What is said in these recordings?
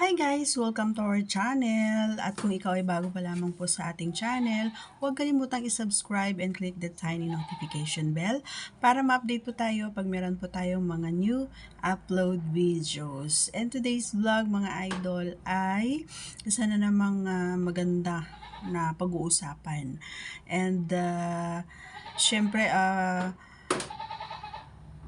Hi guys! Welcome to our channel! At kung ikaw ay bago pa lamang po sa ating channel, huwag kalimutang i-subscribe and click the tiny notification bell para ma-update po tayo pag meron po tayong mga new upload videos. And today's vlog mga idol ay isa na namang maganda na pag-uusapan. And syempre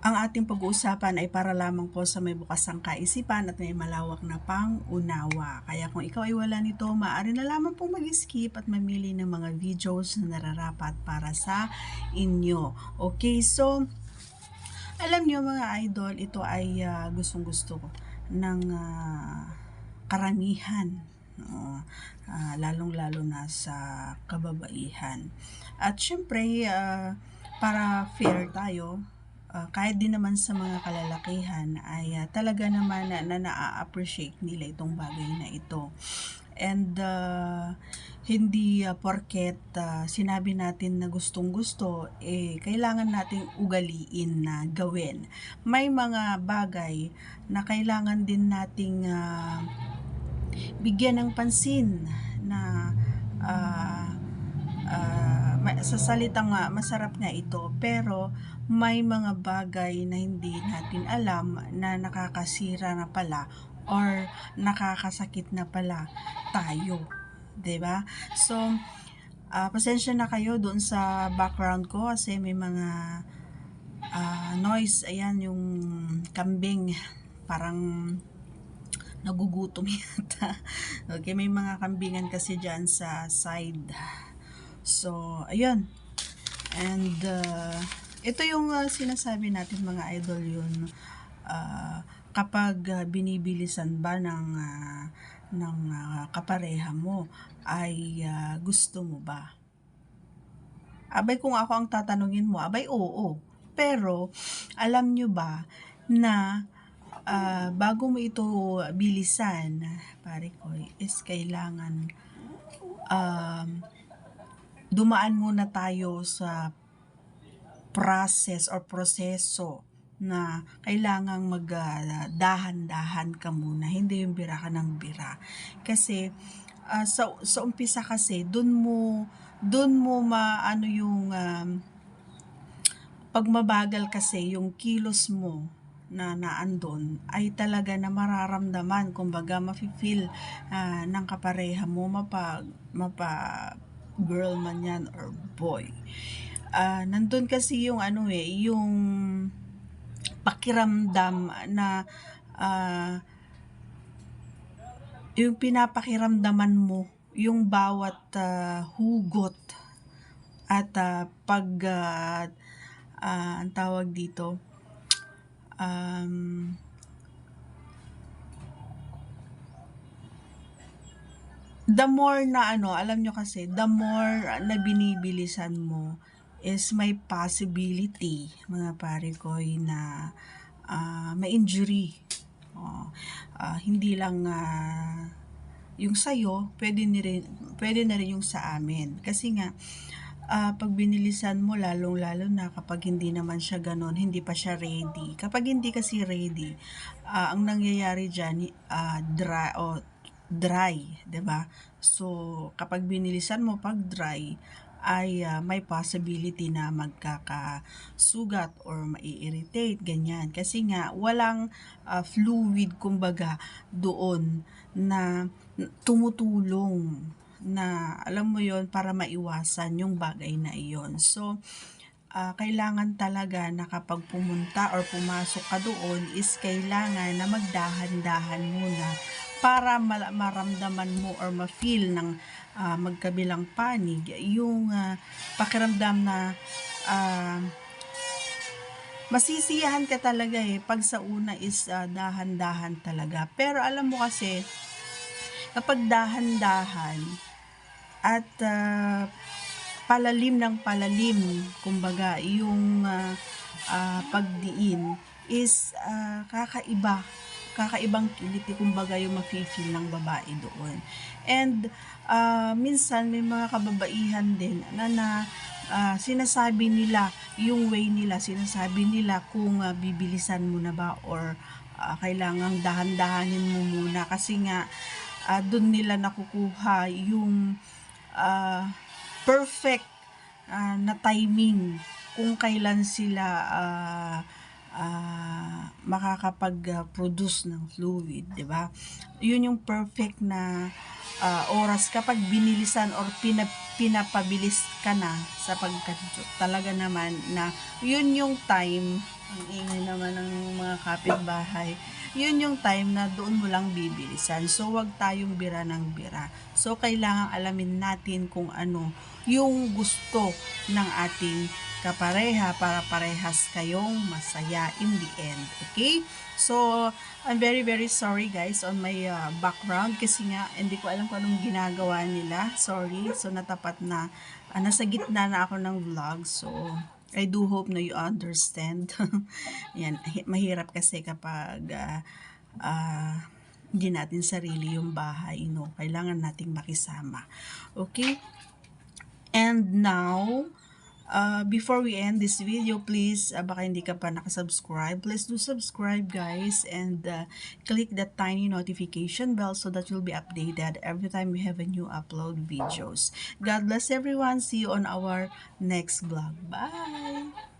ang ating pag-uusapan ay para lamang po sa may bukasang kaisipan at may malawak na pang-unawa. Kaya kung ikaw ay wala nito, maaari na lamang po mag-skip at mamili ng mga videos na nararapat para sa inyo. Okay, so alam nyo mga idol, ito ay gustong-gusto ng karamihan. Lalong-lalo na sa kababaihan. At syempre, para fair tayo, kahit din naman sa mga kalalakihan ay talaga naman na na-appreciate nila itong bagay na ito. And hindi porket sinabi natin na gustong-gusto, kailangan nating ugaliin na gawin. May mga bagay na kailangan din nating bigyan ng pansin na sa salitang masarap nga ito, pero may mga bagay na hindi natin alam na nakakasira na pala or nakakasakit na pala tayo, 'di ba? So pasensya na kayo doon sa background ko kasi may mga noise. Ayan yung kambing, parang nagugutom yata. Okay, may mga kambingan kasi dyan sa side. So, ayun. And ito yung sinasabi natin mga idol, yun kapag binibilisan ba ng kapareha mo ay gusto mo ba? Abay, kung ako ang tatanungin mo, abay oo. Pero alam nyo ba na bago mo ito bilisan, pare ko, is kailangan dumaan muna tayo sa process or proseso na kailangang magdahan-dahan ka muna, hindi yung bira ka ng bira. Kasi sa umpisa kasi doon mo maano yung pag mabagal kasi yung kilos mo na naandun ay talaga na mararamdaman, kumbaga mafe-feel ng kapareha mo, mapa girl man yan or boy. Nandun kasi yung yung pakiramdam na yung pinapakiramdaman mo yung bawat hugot at pag ang tawag dito the more na alam nyo kasi, the more na binibilisan mo is may possibility, mga pare ko, na may injury. Hindi lang yung sa'yo, pwede na rin yung sa amin. Kasi nga, pag binilisan mo, lalong-lalo na kapag hindi naman siya ganon, hindi pa siya ready. Kapag hindi kasi ready, ang nangyayari dyan, dry, 'di ba? So, kapag binilisan mo pag dry, ay may possibility na magkakasugat or mai-irritate, ganyan. Kasi nga, walang fluid, kumbaga, doon na tumutulong na, alam mo yon, para maiwasan yung bagay na iyon. So, kailangan talaga na kapag pumunta or pumasok ka doon is kailangan na magdahan-dahan muna para maramdaman mo or ma-feel ng magkabilang panig yung pakiramdam na masisiyahan ka talaga pag sa una is dahan-dahan talaga. Pero alam mo kasi, kapag dahan-dahan at palalim ng palalim, kumbaga, yung pagdiin is kakaibang kiliti, kumbaga, yung mafe-feel ng babae doon. And minsan may mga kababaihan din na sinasabi nila yung way nila, sinasabi nila kung bibilisan mo na ba or kailangang dahan-dahanin mo muna kasi nga doon nila nakukuha yung ah, perfect na timing kung kailan sila makakapag-produce ng fluid, 'di ba? Yun yung perfect na oras kapag binilisan or pinapabilis ka na sa pagkadyo. Talaga naman na yun yung time, ang ingay naman ng mga kapitbahay, yun yung time na doon mo lang bibilisan. So, wag tayong bira ng bira. So, kailangan alamin natin kung ano yung gusto ng ating kapareha para parehas kayong masaya in the end. Okay? So, I'm very very sorry guys on my background kasi nga hindi ko alam kung anong ginagawa nila. Sorry. So, natapat na nasa gitna na ako ng vlog. So, I do hope na you understand. Yan, mahirap kasi kapag hindi natin sarili yung bahay, no? Kailangan nating makisama. Okay? And now, before we end this video, please, baka hindi ka pa nakasubscribe, please do subscribe guys and click that tiny notification bell so that you'll be updated every time we have a new upload videos. God bless everyone. See you on our next vlog. Bye!